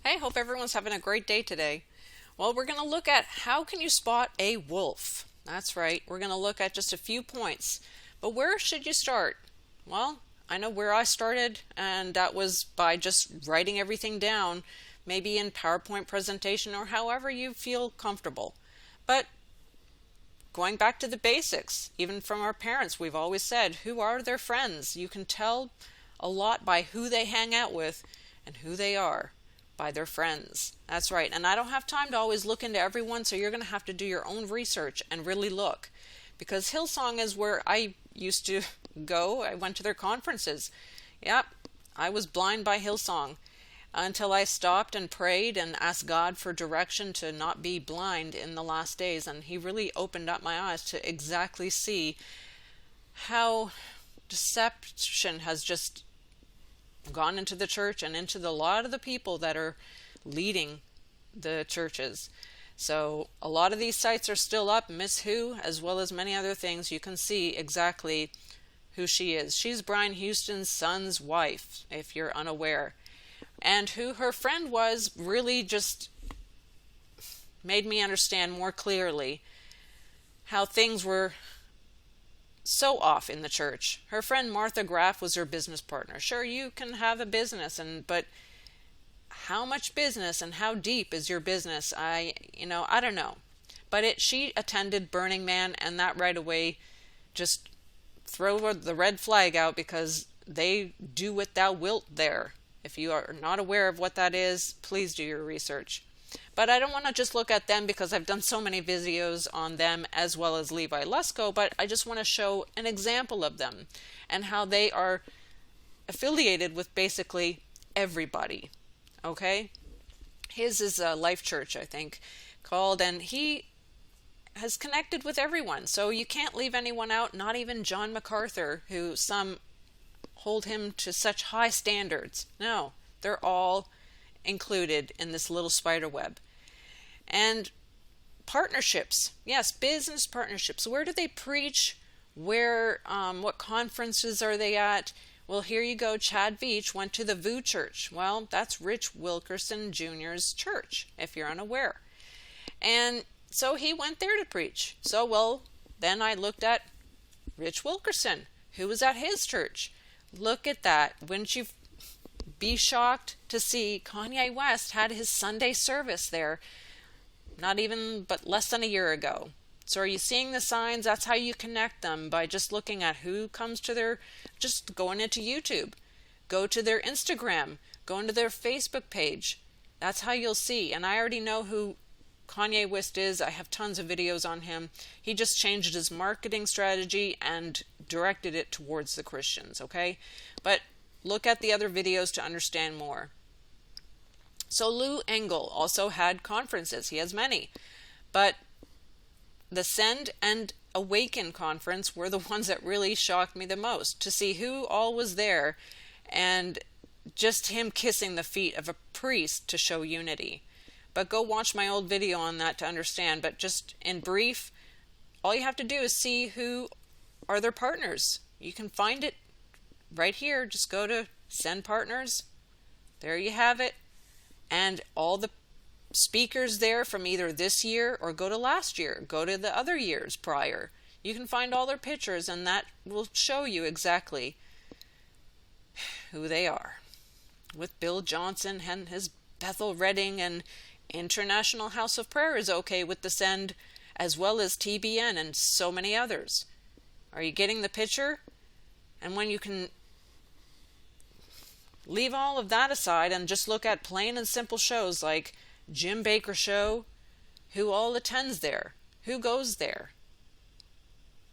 Hey, hope everyone's having a great day today. Well, we're going to look at how can you spot a wolf. That's right. We're going to look at just a few points. But where should you start? Well, I know where I started, and that was by just writing everything down, maybe in PowerPoint presentation or however you feel comfortable. But going back to the basics, even from our parents, we've always said, who are their friends? You can tell a lot by who they hang out with and who they are by their friends. That's right. And I don't have time to always look into everyone, so you're going to have to do your own research and really look. Because Hillsong is where I used to go. I went to their conferences. Yep, I was blind by Hillsong until I stopped and prayed and asked God for direction to not be blind in the last days. And He really opened up my eyes to exactly see how deception has just gone into the church and into a lot of the people that are leading the churches. So a lot of these sites are still up, Miss Who, as well as many other things. You can see exactly who she is. She's Brian Houston's son's wife, if you're unaware. And who her friend was really just made me understand more clearly how things were so off in the church. Her friend Martha Graff was her business partner. Sure, you can have a business, but how much business and how deep is your business? I don't know. But she attended Burning Man, and that right away just throw the red flag out, because they do what thou wilt there. If you are not aware of what that is, please do your research. But I don't want to just look at them because I've done so many videos on them as well as Levi Lusko, but I just want to show an example of them and how they are affiliated with basically everybody. Okay? His is a Life Church, I think, called, and he has connected with everyone. So you can't leave anyone out, not even John MacArthur, who some hold him to such high standards. No, they're all included in this little spider web. And partnerships, yes, business partnerships. Where do they preach? What conferences are they at? Well, here you go. Chad Veach went to the VU Church. Well, that's Rich Wilkerson Jr.'s church, if you're unaware. And so he went there to preach. Then I looked at Rich Wilkerson, who was at his church. Look at that. Wouldn't you be shocked to see Kanye West had his Sunday service there but less than a year ago? So are you seeing the signs? That's how you connect them, by just looking at who comes to just going into YouTube, go to their Instagram, go into their Facebook page. That's how you'll see. And I already know who Kanye West is. I have tons of videos on him. He just changed his marketing strategy and directed it towards the Christians, okay? But look at the other videos to understand more. So Lou Engle also had conferences. He has many. But the Send and Awaken conference were the ones that really shocked me the most, to see who all was there and just him kissing the feet of a priest to show unity. But go watch my old video on that to understand. But just in brief, all you have to do is see who are their partners. You can find it right here. Just go to Send Partners. There you have it. And all the speakers there from either this year or go to last year. Go to the other years prior. You can find all their pictures, and that will show you exactly who they are. With Bill Johnson and his Bethel Redding, and International House of Prayer is okay with the Send, as well as TBN and so many others. Are you getting the picture? And when you can leave all of that aside and just look at plain and simple shows like Jim Bakker Show, who all attends there, who goes there,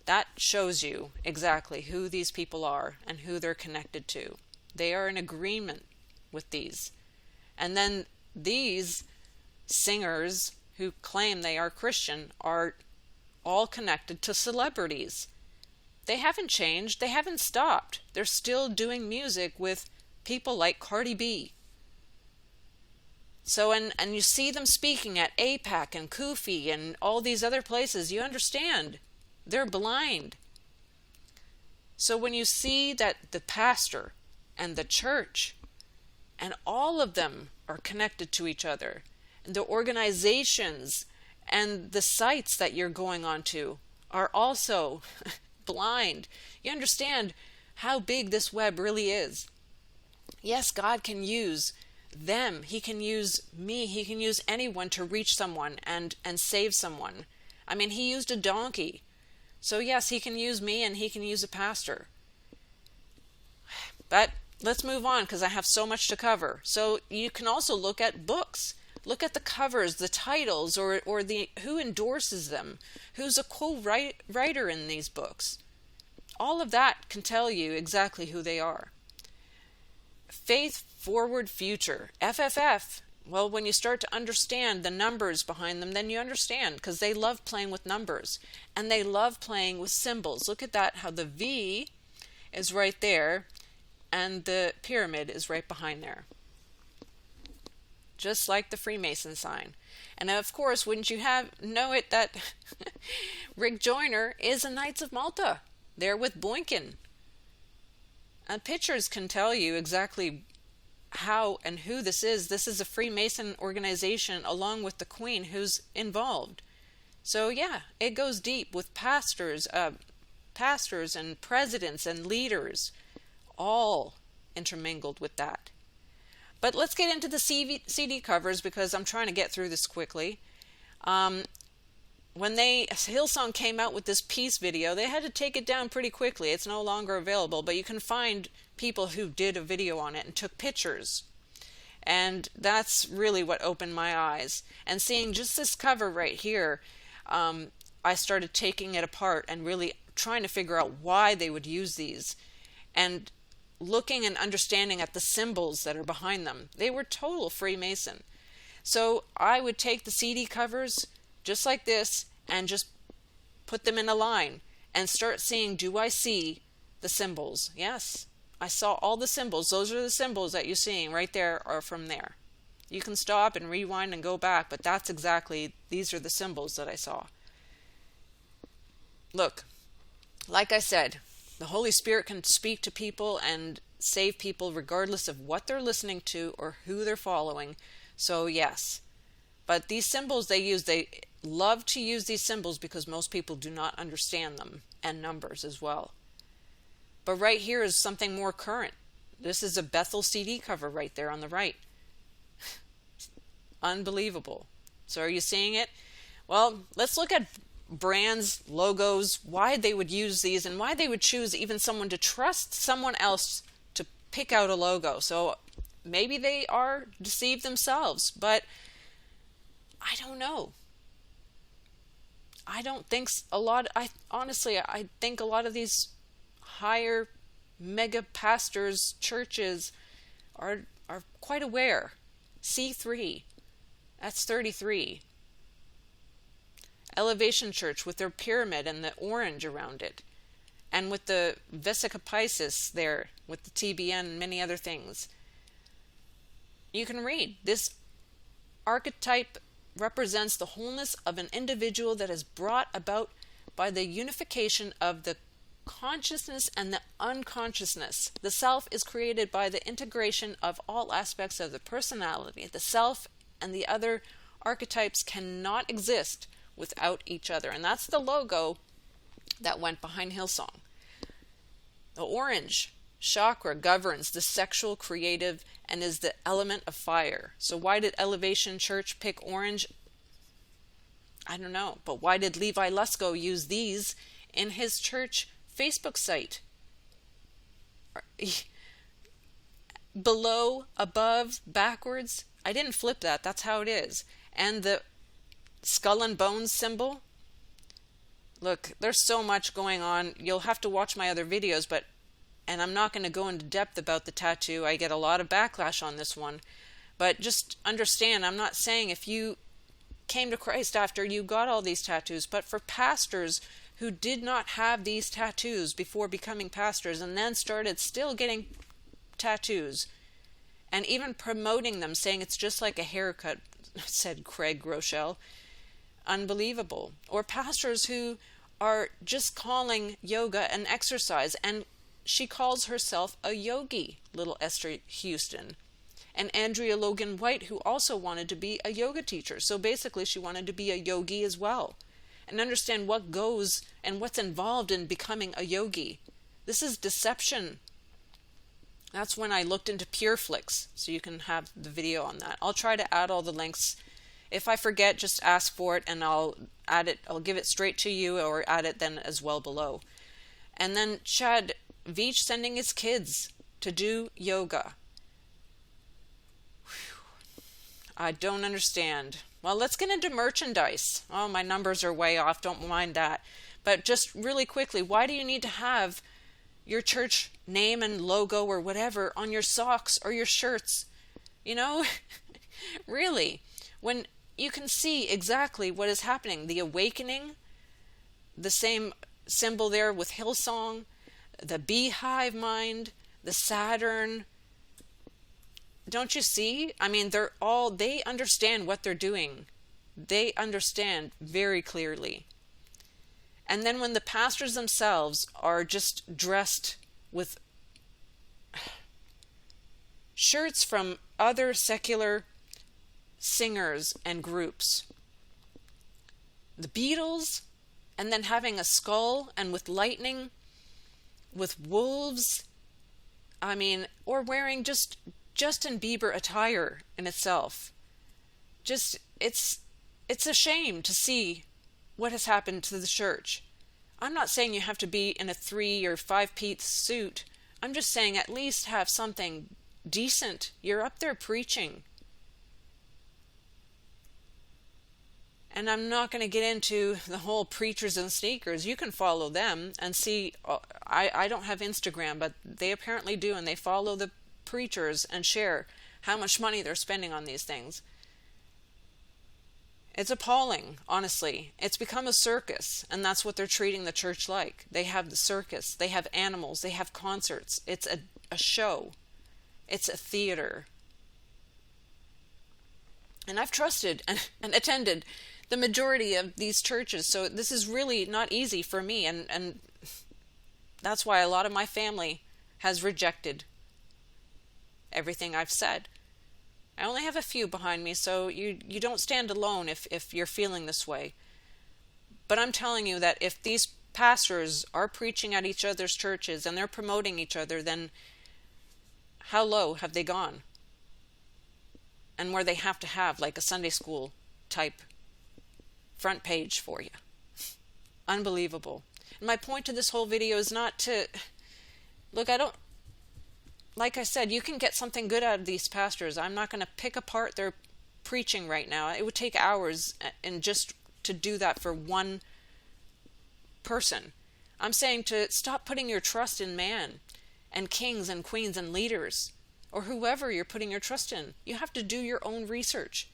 that shows you exactly who these people are and who they're connected to. They are in agreement with these. And then these singers who claim they are Christian are all connected to celebrities. They haven't changed. They haven't stopped. They're still doing music with people like Cardi B. So, and you see them speaking at APAC and Kufi and all these other places. You understand. They're blind. So when you see that the pastor and the church and all of them are connected to each other. The organizations and the sites that you're going on to are also blind. You understand how big this web really is. Yes, God can use them. He can use me. He can use anyone to reach someone and save someone. I mean, he used a donkey. So yes, he can use me and he can use a pastor. But let's move on because I have so much to cover. So you can also look at books. Look at the covers, the titles, or the who endorses them, who's a co-writer in these books. All of that can tell you exactly who they are. Faith Forward Future, FFF. Well, when you start to understand the numbers behind them, then you understand, because they love playing with numbers and they love playing with symbols. Look at that, how the V is right there and the pyramid is right behind there. Just like the Freemason sign. And of course, wouldn't you know it that Rick Joyner is a Knights of Malta. They're with Boykin. And pictures can tell you exactly how and who this is. This is a Freemason organization along with the Queen who's involved. So yeah, it goes deep with pastors and presidents and leaders, all intermingled with that. But let's get into the CD covers because I'm trying to get through this quickly. When Hillsong came out with this peace video, they had to take it down pretty quickly. It's no longer available, but you can find people who did a video on it and took pictures. And that's really what opened my eyes. And seeing just this cover right here, I started taking it apart and really trying to figure out why they would use these. And looking and understanding at the symbols that are behind them. They were total Freemason. So I would take the CD covers just like this and just put them in a line and start seeing, do I see the symbols? Yes, I saw all the symbols. Those are the symbols that you're seeing right there are from there. You can stop and rewind and go back, but these are the symbols that I saw. Look, like I said, the Holy Spirit can speak to people and save people regardless of what they're listening to or who they're following. So yes, but these symbols they love to use these symbols because most people do not understand them, and numbers as well. But right here is something more current. This is a Bethel CD cover right there on the right. Unbelievable. So are you seeing it? Well, let's look at brands, logos, why they would use these and why they would choose even someone to trust someone else to pick out a logo. So maybe they are deceived themselves, but I don't know. I don't think I think a lot of these higher mega pastors, churches are quite aware. C3, that's 33. Elevation Church with their pyramid and the orange around it, and with the Vesica Pisces there with the TBN and many other things. You can read this archetype represents the wholeness of an individual that is brought about by the unification of the consciousness and the unconsciousness. The self is created by the integration of all aspects of the personality. The self and the other archetypes cannot exist without each other. And that's the logo that went behind Hillsong. The orange chakra governs the sexual creative and is the element of fire. So why did Elevation Church pick orange? I don't know. But why did Levi Lusko use these in his church Facebook site? Below, above, backwards. I didn't flip that. That's how it is. And the skull and bones symbol. Look, there's so much going on. You'll have to watch my other videos, and I'm not going to go into depth about the tattoo. I get a lot of backlash on this one. But just understand, I'm not saying if you came to Christ after you got all these tattoos, but for pastors who did not have these tattoos before becoming pastors and then started still getting tattoos and even promoting them, saying it's just like a haircut, said Craig Groeschel. Unbelievable. Or pastors who are just calling yoga an exercise, and she calls herself a yogi, little Esther Houston. and Andrea Logan White, who also wanted to be a yoga teacher. So basically she wanted to be a yogi as well, and understand what goes and what's involved in becoming a yogi. This is deception. That's when I looked into PureFlix, so you can have the video on that. I'll try to add all the links. If I forget, just ask for it and I'll add it. I'll give it straight to you or add it then as well below. And then Chad Veach sending his kids to do yoga. Whew. I don't understand. Well, let's get into merchandise. Oh, my numbers are way off. Don't mind that. But just really quickly, why do you need to have your church name and logo or whatever on your socks or your shirts? You know, really, when you can see exactly what is happening. The awakening, the same symbol there with Hillsong, the beehive mind, the Saturn. Don't you see? I mean, they understand what they're doing. They understand very clearly. And then when the pastors themselves are just dressed with shirts from other secular singers and groups, the Beatles, and then having a skull and with lightning, with wolves, I mean, or wearing just Justin Bieber attire in itself. Just, it's a shame to see what has happened to the church. I'm not saying you have to be in a 3 or 5-piece suit. I'm just saying at least have something decent. You're up there preaching. And I'm not going to get into the whole preachers and sneakers. You can follow them and see. I don't have Instagram, but they apparently do, and they follow the preachers and share how much money they're spending on these things. It's appalling, honestly. It's become a circus, and that's what they're treating the church like. They have the circus, they have animals, they have concerts. It's a show. It's a theater. And I've trusted and attended the majority of these churches, so this is really not easy for me, and that's why a lot of my family has rejected everything I've said. I only have a few behind me, so you don't stand alone if you're feeling this way. But I'm telling you that if these pastors are preaching at each other's churches and they're promoting each other, then how low have they gone? And where they have to have like a Sunday school type front page for you. Unbelievable. And my point to this whole video is not to... Look, like I said, you can get something good out of these pastors. I'm not going to pick apart their preaching right now. It would take hours and just to do that for one person. I'm saying to stop putting your trust in man and kings and queens and leaders or whoever you're putting your trust in. You have to do your own research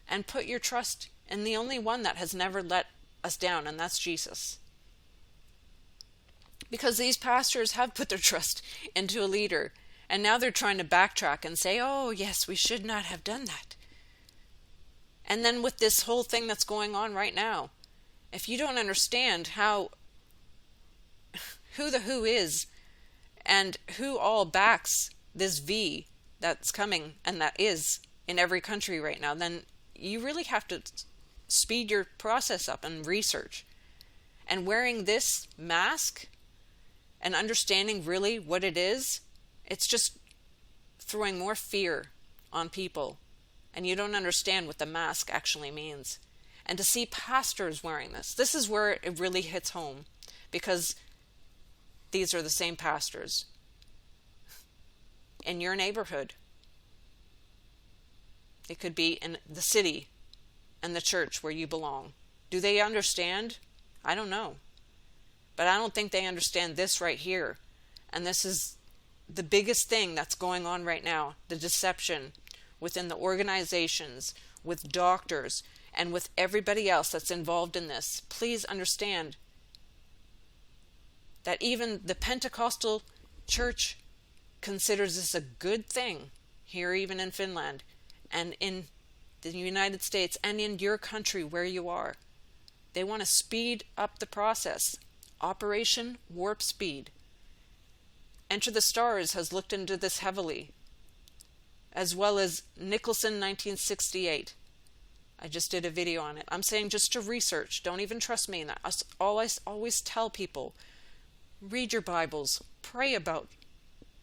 and put your trust in the only one that has never let us down, and that's Jesus. Because these pastors have put their trust into a leader, and now they're trying to backtrack and say, oh, yes, we should not have done that. And then with this whole thing that's going on right now, if you don't understand who the who is and who all backs this V that's coming and that is in every country right now, then you really have to speed your process up and research. And wearing this mask and understanding really what it is, it's just throwing more fear on people. And you don't understand what the mask actually means. And to see pastors wearing this is where it really hits home. Because these are the same pastors in your neighborhood. It could be in the city and the church where you belong. Do they understand? I don't know. But I don't think they understand this right here. And this is the biggest thing that's going on right now, the deception within the organizations, with doctors, and with everybody else that's involved in this. Please understand that even the Pentecostal church considers this a good thing here, even in Finland, and in the United States, and in your country where you are. They want to speed up the process. Operation Warp Speed. Enter the Stars has looked into this heavily. as well as Nicholson 1968. I just did a video on it. I'm saying just to research. Don't even trust me. And I always tell people, read your Bibles, pray about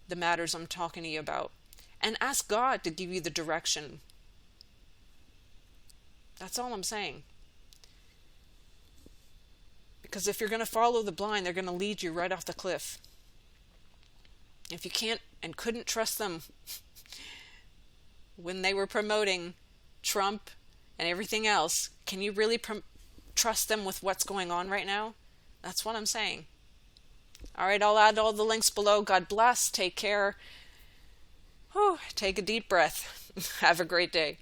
the matters I'm talking to you about, and ask God to give you the direction. That's all I'm saying. Because if you're going to follow the blind, they're going to lead you right off the cliff. If you can't and couldn't trust them when they were promoting Trump and everything else, can you really trust them with what's going on right now? That's what I'm saying. All right, I'll add all the links below. God bless. Take care. Whew, take a deep breath. Have a great day.